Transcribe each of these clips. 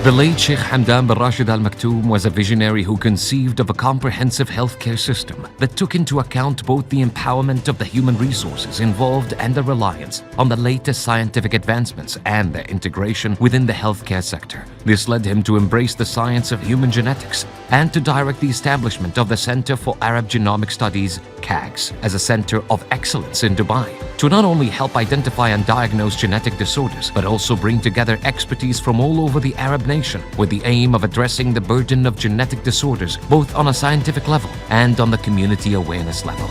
The late Sheikh Hamdan bin Rashid Al Maktoum was a visionary who conceived of a comprehensive healthcare system that took into account both the empowerment of the human resources involved and the reliance on the latest scientific advancements and their integration within the healthcare sector. This led him to embrace the science of human genetics and to direct the establishment of the Center for Arab Genomic Studies, CAGS, as a center of excellence in Dubai, to not only help identify and diagnose genetic disorders, but also bring together expertise from all over the Arab nation with the aim of addressing the burden of genetic disorders both on a scientific level and on the community awareness level.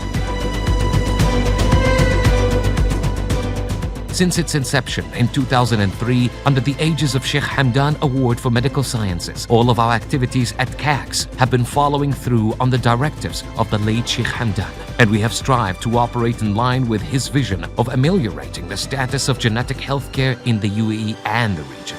Since its inception in 2003, under the aegis of Sheikh Hamdan Award for Medical Sciences, all of our activities at CAGS have been following through on the directives of the late Sheikh Hamdan, and we have strived to operate in line with his vision of ameliorating the status of genetic healthcare in the UAE and the region.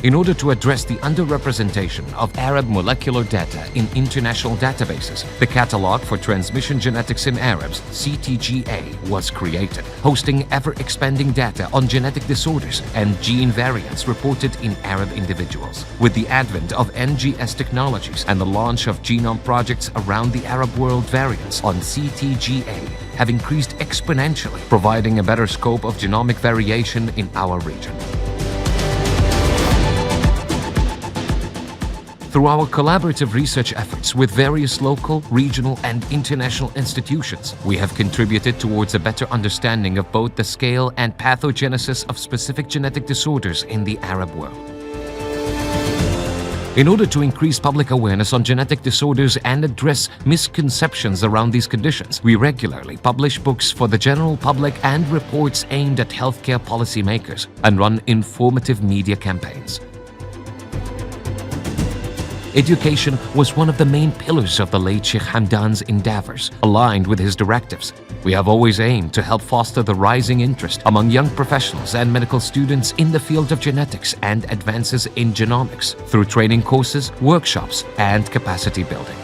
In order to address the underrepresentation of Arab molecular data in international databases, the Catalog for Transmission Genetics in Arabs, CTGA, was created, hosting ever-expanding data on genetic disorders and gene variants reported in Arab individuals. With the advent of NGS technologies and the launch of genome projects around the Arab world, variants on CTGA have increased exponentially, providing a better scope of genomic variation in our region. Through our collaborative research efforts with various local, regional, and international institutions, we have contributed towards a better understanding of both the scale and pathogenesis of specific genetic disorders in the Arab world. In order to increase public awareness on genetic disorders and address misconceptions around these conditions, we regularly publish books for the general public and reports aimed at healthcare policymakers and run informative media campaigns. Education was one of the main pillars of the late Sheikh Hamdan's endeavors. Aligned with his directives, we have always aimed to help foster the rising interest among young professionals and medical students in the field of genetics and advances in genomics through training courses, workshops, and capacity building.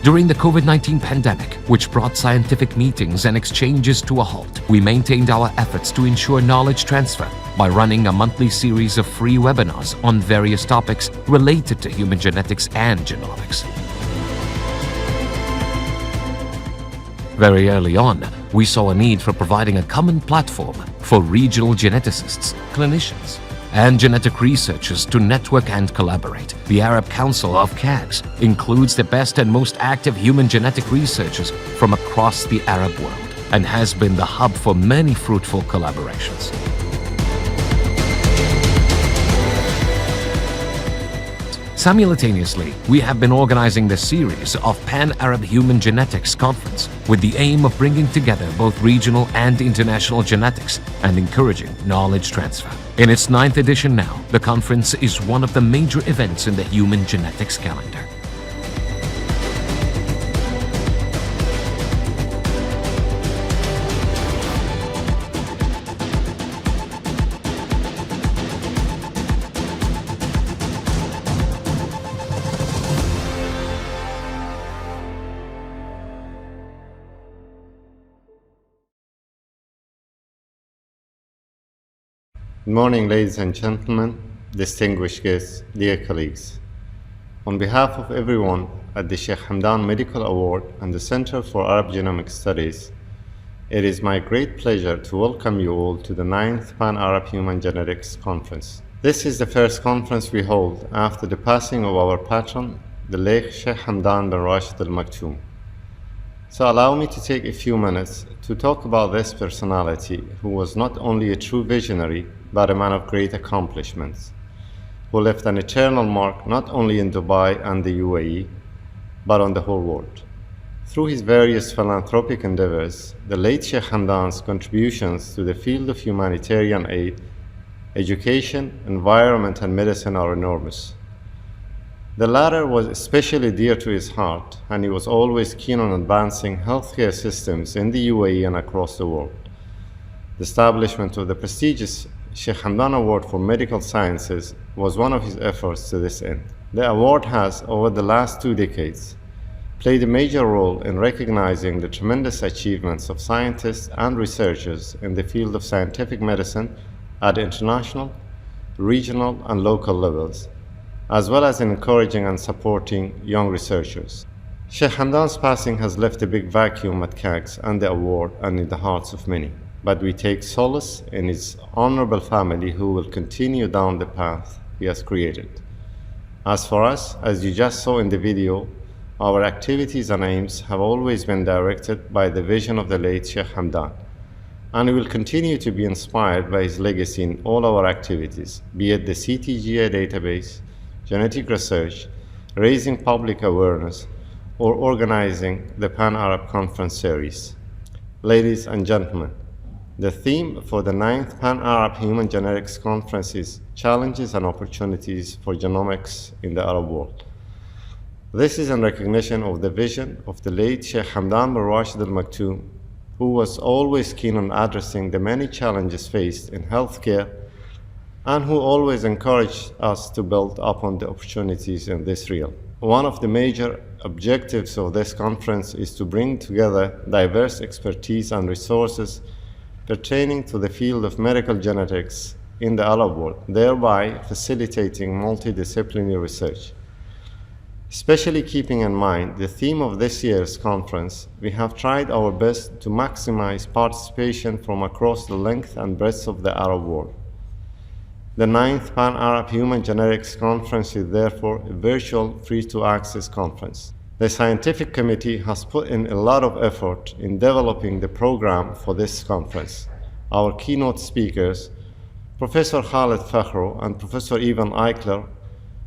During the COVID-19 pandemic, which brought scientific meetings and exchanges to a halt, we maintained our efforts to ensure knowledge transfer by running a monthly series of free webinars on various topics related to human genetics and genomics. Very early on, we saw a need for providing a common platform for regional geneticists, clinicians, and genetic researchers to network and collaborate. The Arab Council of CAGS includes the best and most active human genetic researchers from across the Arab world and has been the hub for many fruitful collaborations. Simultaneously, we have been organizing the series of Pan-Arab Human Genetics Conference with the aim of bringing together both regional and international genetics and encouraging knowledge transfer. In its 9th edition now, the conference is one of the major events in the human genetics calendar. Good morning, ladies and gentlemen, distinguished guests, dear colleagues. On behalf of everyone at the Sheikh Hamdan Medical Award and the Center for Arab Genomic Studies, it is my great pleasure to welcome you all to the 9th Pan-Arab Human Genetics Conference. This is the first conference we hold after the passing of our patron, the late Sheikh Hamdan bin Rashid Al Maktoum. So allow me to take a few minutes to talk about this personality who was not only a true visionary, but a man of great accomplishments, who left an eternal mark not only in Dubai and the UAE, but on the whole world. Through his various philanthropic endeavors, the late Sheikh Hamdan's contributions to the field of humanitarian aid, education, environment, and medicine are enormous. The latter was especially dear to his heart, and he was always keen on advancing healthcare systems in the UAE and across the world. The establishment of the prestigious Sheikh Hamdan Award for Medical Sciences was one of his efforts to this end. The award has, over the last 2 decades, played a major role in recognizing the tremendous achievements of scientists and researchers in the field of scientific medicine at international, regional, and local levels, as well as in encouraging and supporting young researchers. Sheikh Hamdan's passing has left a big vacuum at CAGS and the award and in the hearts of many, but we take solace in his honorable family who will continue down the path he has created. As for us, as you just saw in the video, our activities and aims have always been directed by the vision of the late Sheikh Hamdan, and we will continue to be inspired by his legacy in all our activities, be it the CTGA database, genetic research, raising public awareness, or organizing the Pan-Arab Conference series. Ladies and gentlemen, the theme for the 9th Pan-Arab Human Genetics Conference is Challenges and Opportunities for Genomics in the Arab World. This is in recognition of the vision of the late Sheikh Hamdan bin Rashid Al Maktoum, who was always keen on addressing the many challenges faced in healthcare and who always encouraged us to build upon the opportunities in this realm. One of the major objectives of this conference is to bring together diverse expertise and resources pertaining to the field of medical genetics in the Arab world, thereby facilitating multidisciplinary research. Especially keeping in mind the theme of this year's conference, we have tried our best to maximize participation from across the length and breadth of the Arab world. The 9th Pan-Arab Human Genetics Conference is therefore a virtual free-to-access conference. The scientific committee has put in a lot of effort in developing the program for this conference. Our keynote speakers, Professor Khaled Fakhro and Professor Ivan Eichler,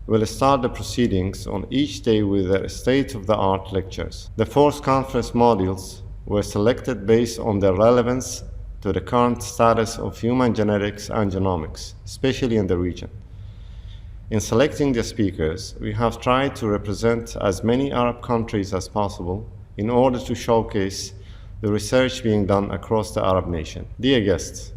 will start the proceedings on each day with their state-of-the-art lectures. The 4 conference modules were selected based on their relevance to the current status of human genetics and genomics, especially in the region. In selecting the speakers, we have tried to represent as many Arab countries as possible in order to showcase the research being done across the Arab nation. Dear guests,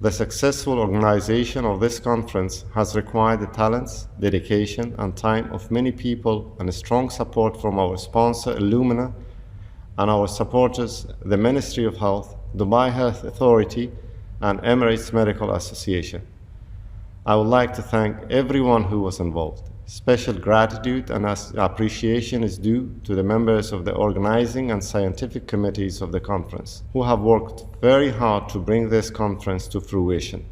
the successful organization of this conference has required the talents, dedication, and time of many people and strong support from our sponsor, Illumina, and our supporters, the Ministry of Health, Dubai Health Authority, and Emirates Medical Association. I would like to thank everyone who was involved. Special gratitude and appreciation is due to the members of the organizing and scientific committees of the conference, who have worked very hard to bring this conference to fruition.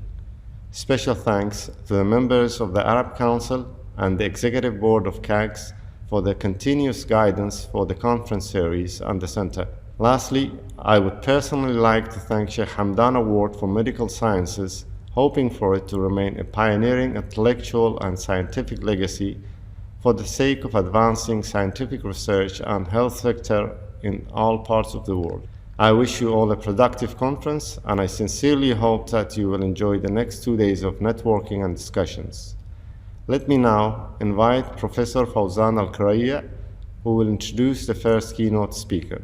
Special thanks to the members of the Arab Council and the Executive Board of CAGS for their continuous guidance for the conference series and the center. Lastly, I would personally like to thank Sheikh Hamdan Award for Medical Sciences, hoping for it to remain a pioneering intellectual and scientific legacy for the sake of advancing scientific research and health sector in all parts of the world. I wish you all a productive conference, and I sincerely hope that you will enjoy the next 2 days of networking and discussions. Let me now invite Professor Fawzan Al-Karaya, who will introduce the first keynote speaker.